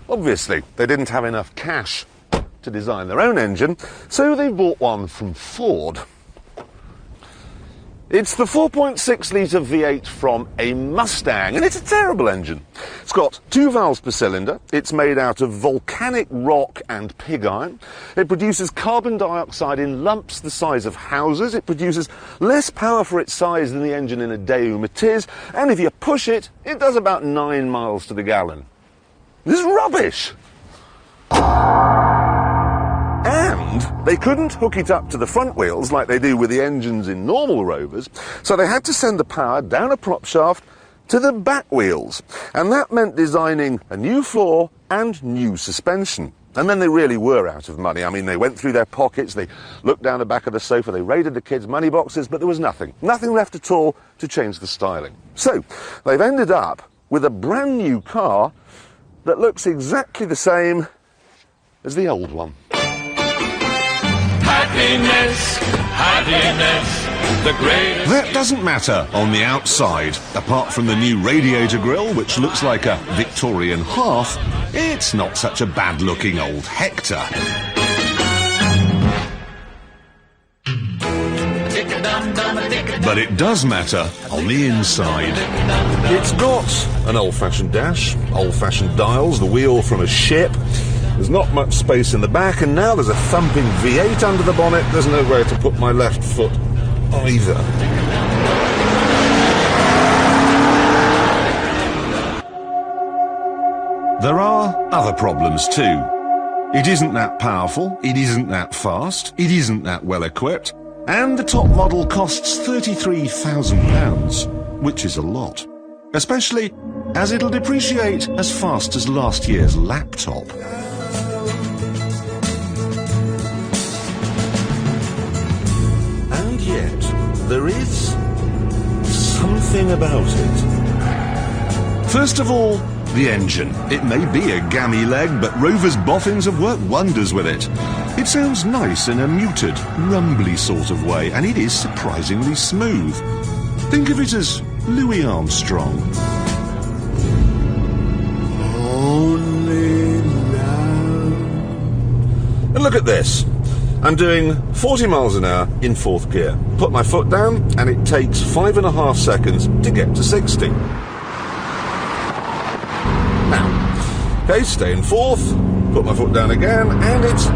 Obviously, they didn't have enough cash to design their own engine, so they bought one from Ford. It's the 4.6-litre V8 from a Mustang, and it's a terrible engine. It's got 2 valves per cylinder, it's made out of volcanic rock and pig iron, it produces carbon dioxide in lumps the size of houses, it produces less power for its size than the engine in a Daewoo Matiz, and if you push it, it does about 9 miles to the gallon. This is rubbish! And they couldn't hook it up to the front wheels like they do with the engines in normal Rovers, so they had to send the power down a prop shaft to the back wheels. And that meant designing a new floor and new suspension. And then they really were out of money. I mean, they went through their pockets, they looked down the back of the sofa, they raided the kids' money boxes, but there was nothing left at all to change the styling. So they've ended up with a brand new car that looks exactly the same as the old one. Happiness, happiness, the greatest. That doesn't matter on the outside. Apart from the new radiator grille, which looks like a Victorian hearth, it's not such a bad-looking old Hector. But it does matter on the inside. It's got an old-fashioned dash, old-fashioned dials, the wheel from a ship. There's not much space in the back, and now there's a thumping V8 under the bonnet. There's nowhere to put my left foot either. There are other problems too. It isn't that powerful, it isn't that fast, it isn't that well equipped, and the top model costs £33,000, which is a lot. Especially as it'll depreciate as fast as last year's laptop. And yet, there is something about it. First of all, the engine. It may be a gammy leg, but Rover's boffins have worked wonders with it. It sounds nice in a muted, rumbly sort of way, and it is surprisingly smooth. Think of it as Louis Armstrong. Only now. And look at this. I'm doing 40 miles an hour in 4th gear. Put my foot down, and it takes 5.5 seconds to get to 60. Now, okay, stay in 4th, put my foot down again, and it's